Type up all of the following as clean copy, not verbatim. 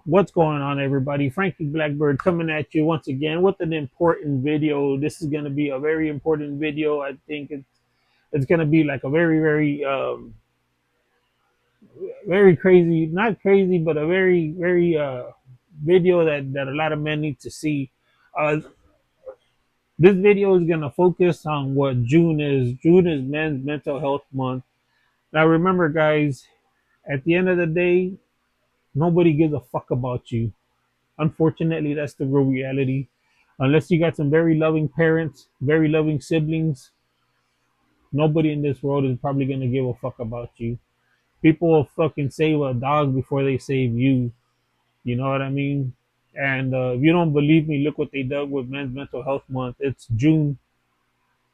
What's going on, everybody? Frankie Blackbird coming at you once again with an important video. This is going to be a very important video. I think it's going to be like a very crazy, not crazy, but a very video that a lot of men need to see. Uh, this video is going to focus on what June is. June is Men's Mental Health Month. Now, remember, guys, at the end of the day, nobody gives a fuck about you. Unfortunately, that's the real reality. Unless you got some very loving parents, very loving siblings, nobody in this world is probably gonna give a fuck about you. People will fucking save a dog before they save you. You know what I mean? And if you don't believe me, look what they did with Men's Mental Health Month. It's June,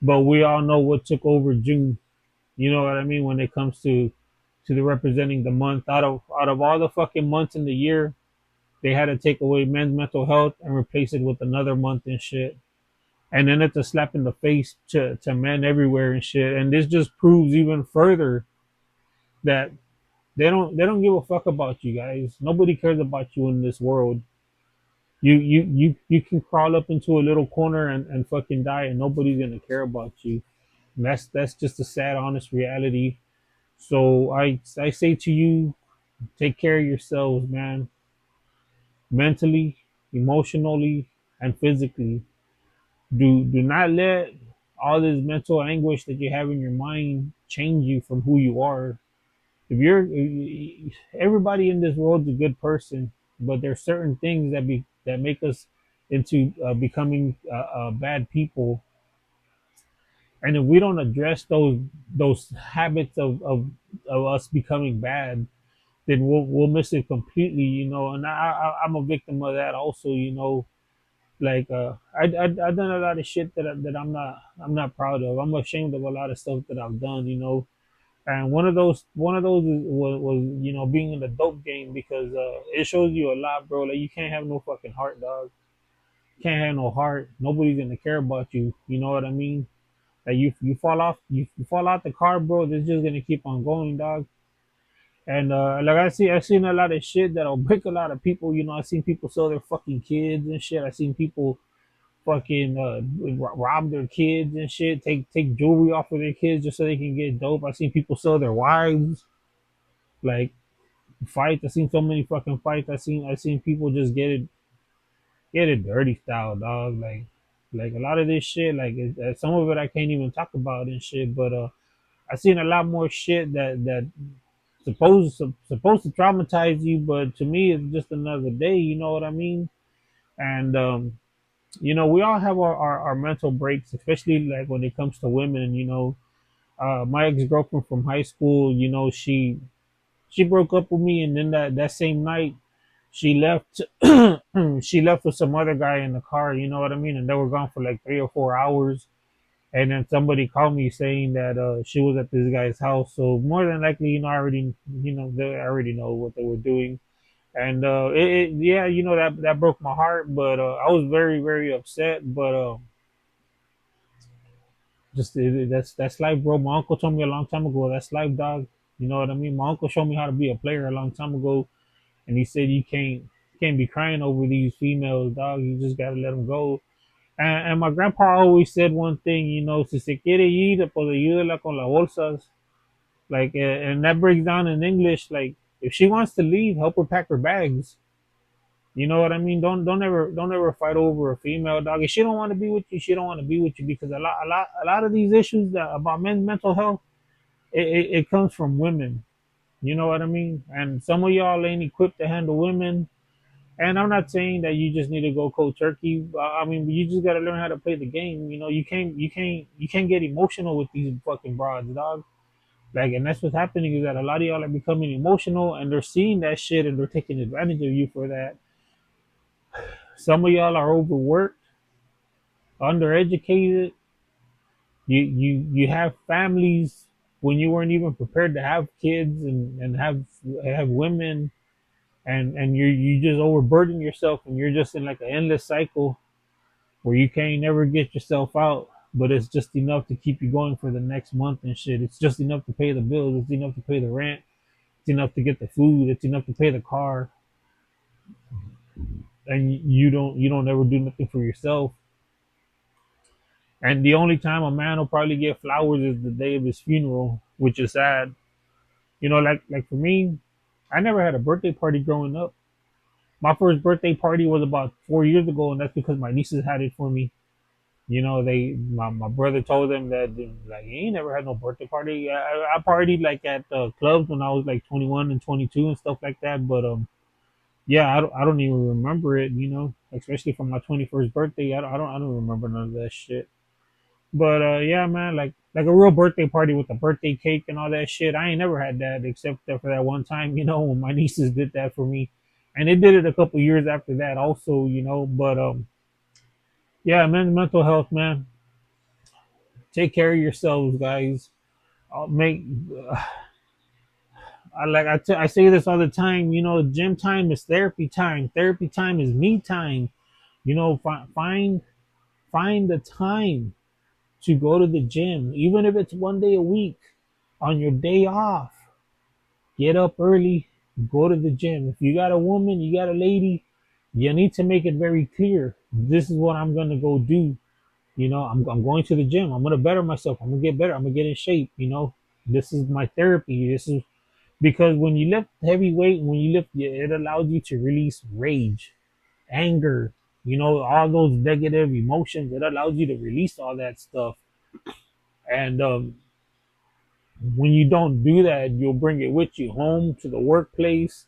but we all know what took over June. You know what I mean when it comes to the representing the month. Out of all the fucking months in the year, they had to take away men's mental health and replace it with another month and shit. And then it's a slap in the face to men everywhere and shit. And this just proves even further that they don't give a fuck about you guys. Nobody cares about you in this world. You can crawl up into a little corner and fucking die and nobody's gonna care about you. And that's just a sad honest reality. So I say to you, take care of yourselves, man. Mentally, emotionally, and physically. Do not let all this mental anguish that you have in your mind change you from who you are. If you're everybody in this world is a good person, but there's certain things that make us into becoming bad people. And if we don't address those habits of us becoming bad, then we'll miss it completely, you know. And I'm a victim of that also, you know. Like I've done a lot of shit that I'm not proud of. I'm ashamed of a lot of stuff that I've done, you know. And one of those was you know being in the dope game because it shows you a lot, bro. Like you can't have no fucking heart, dog. You can't have no heart. Nobody's gonna care about you. You know what I mean? Like you fall off, you fall out the car, bro. It's just gonna keep on going, dog. And like I've seen a lot of shit that'll break a lot of people. You know, I've seen people sell their fucking kids and shit. I've seen people fucking rob their kids and shit, take jewelry off of their kids just so they can get dope. I've seen people sell their wives, like fights. I've seen so many fucking fights. I've seen people just get it dirty style, dog. Like a lot of this shit, like some of it I can't even talk about and shit. But I've seen a lot more shit that supposed to traumatize you, but to me it's just another day. You know what I mean? And you know, we all have our mental breaks, especially like when it comes to women. You know, my ex girlfriend from high school, you know, she broke up with me, and then that same night she left. She left with some other guy in the car. You know what I mean? And they were gone for like 3 or 4 hours. And then somebody called me saying that she was at this guy's house. So more than likely, you know, they already know what they were doing. And yeah, you know that broke my heart, but I was very upset. But that's life, bro. My uncle told me a long time ago that's life, dog. You know what I mean? My uncle showed me how to be a player a long time ago, and he said you can't be crying over these females, dog. You just gotta let them go. And my grandpa always said one thing, you know, si se quiere ir, pues ayúdela con las bolsas. Like, and that breaks down in English, like, if she wants to leave, help her pack her bags. You know what I mean? Don't ever fight over a female, dog. If she don't want to be with you, she don't want to be with you because a lot of these issues about men's mental health, it comes from women. You know what I mean? And some of y'all ain't equipped to handle women. And I'm not saying that you just need to go cold turkey. I mean, you just gotta learn how to play the game. You know, you can't get emotional with these fucking broads, dog. Like, and that's what's happening is that a lot of y'all are becoming emotional, and they're seeing that shit, and they're taking advantage of you for that. Some of y'all are overworked, undereducated. You have families when you weren't even prepared to have kids and have women, and you just overburden yourself, and you're just in like an endless cycle where you can't never get yourself out, but it's just enough to keep you going for the next month and shit. It's just enough to pay the bills. It's enough to pay the rent. It's enough to get the food. It's enough to pay the car. and you don't ever do nothing for yourself. And the only time a man will probably get flowers is the day of his funeral, which is sad. Like for me, I never had a birthday party growing up. My first birthday party was about 4 years ago, and that's because my nieces had it for me. My brother told them that like he ain't never had no birthday party. I partied like at clubs when I was like 21 and 22 and stuff like that. But yeah, I don't even remember it. Especially for my 21st birthday, I don't remember none of that shit. But yeah, man, like a real birthday party with a birthday cake and all that shit. I ain't never had that except for that one time, when my nieces did that for me, and they did it a couple years after that also, But yeah, man, mental health, man. Take care of yourselves, guys. I'll make I say this all the time. Gym time is therapy time. Therapy time is me time. Find the time to go to the gym, even if it's one day a week on your day off. Get up early, go to the gym. If you got a woman, you got a lady, you need to make it very clear. This is what I'm gonna go do. I'm going to the gym. I'm gonna better myself. I'm gonna get better. I'm gonna get in shape. This is my therapy. This is because when you lift heavy weight, when you lift, it allows you to release rage, anger. All those negative emotions. It allows you to release all that stuff. And when you don't do that, you'll bring it with you home to the workplace.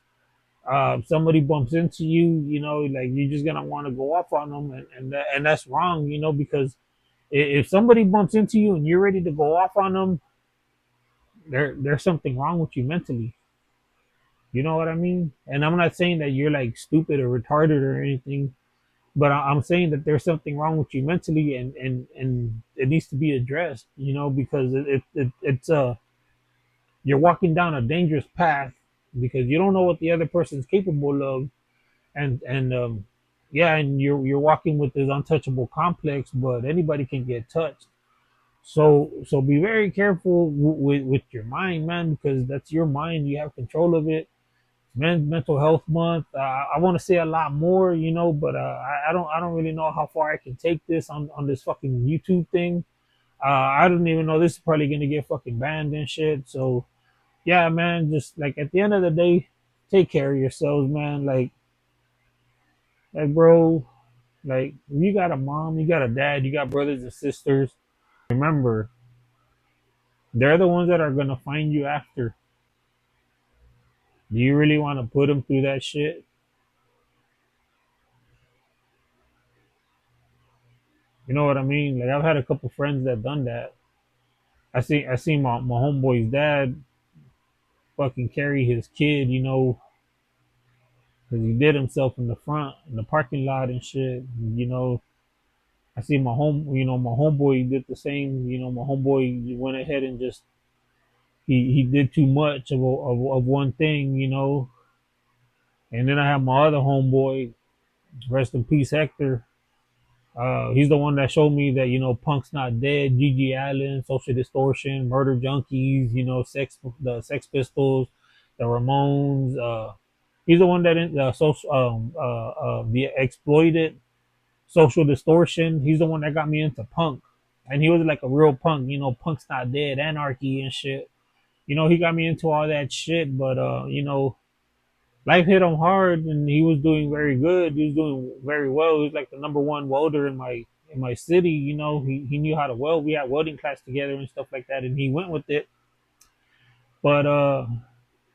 Somebody bumps into you, like you're just gonna want to go off on them, and that's wrong, because if somebody bumps into you and you're ready to go off on them, there's something wrong with you mentally. You know what I mean? And I'm not saying that you're like stupid or retarded or anything, but I'm saying that there's something wrong with you mentally, and it needs to be addressed. Because it's you're walking down a dangerous path because you don't know what the other person's capable of, and yeah, and you're walking with this untouchable complex, but anybody can get touched. So be very careful with your mind, man, because that's your mind. You have control of it. Mental health month. I want to say a lot more, but I don't really know how far I can take this on this fucking YouTube thing. I don't even know, this is probably gonna get fucking banned and shit. So yeah, man, just like at the end of the day, take care of yourselves, man. Like bro, like you got a mom, you got a dad, you got brothers and sisters. Remember, they're the ones that are gonna find you after. Do you really want to put them through that shit? You know what I mean? Like I've had a couple friends that done that. I seen my homeboy's dad fucking carry his kid, because he did himself in the front in the parking lot and shit. You know, I see my homeboy did the same. My homeboy went ahead and just he did too much of one thing, And then I have my other homeboy, rest in peace, Hector. He's the one that showed me that Punk's not dead. Gigi Allen, Social Distortion, Murder Junkies, the Sex Pistols, the Ramones. He's the one that the Exploited, Social Distortion. He's the one that got me into punk, and he was like a real punk. Punk's not dead, Anarchy and shit. He got me into all that shit, but life hit him hard, and he was doing very good. He was doing very well. He was like the number one welder in my city. He knew how to weld. We had welding class together and stuff like that, and he went with it. But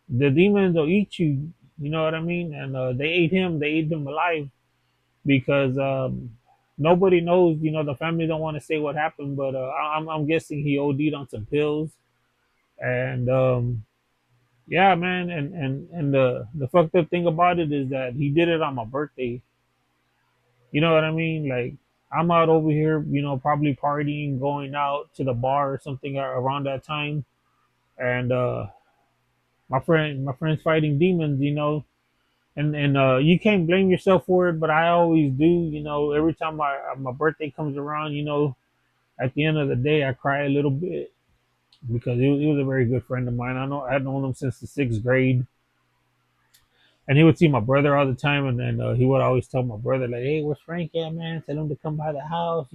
the demons will eat you. You know what I mean? And they ate him. They ate him alive because nobody knows. The family don't want to say what happened, but I'm guessing he OD'd on some pills, and yeah, man, and the fucked up thing about it is that he did it on my birthday. You know what I mean? Like I'm out over here, probably partying, going out to the bar or something around that time, and my friend's fighting demons, and you can't blame yourself for it, but I always do, every time my birthday comes around, at the end of the day, I cry a little bit because he was a very good friend of mine. I know I had known him since the sixth grade. And he would see my brother all the time, and then he would always tell my brother like, "Hey, where's Frank at, man? Tell him to come by the house.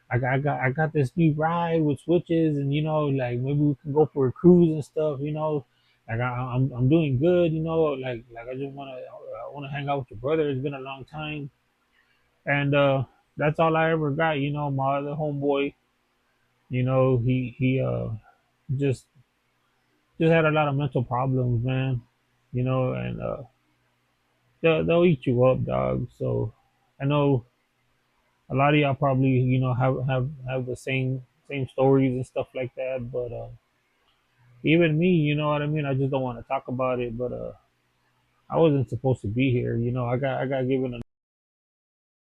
I got this new ride with switches, and like maybe we can go for a cruise and stuff. Like I'm doing good. Like I just wanna hang out with your brother. It's been a long time." And that's all I ever got. My other homeboy, he just just had a lot of mental problems, man. And they'll eat you up, dog. So I know a lot of y'all probably have the same stories and stuff like that. But even me, you know what I mean. I just don't want to talk about it. But I wasn't supposed to be here. I got given a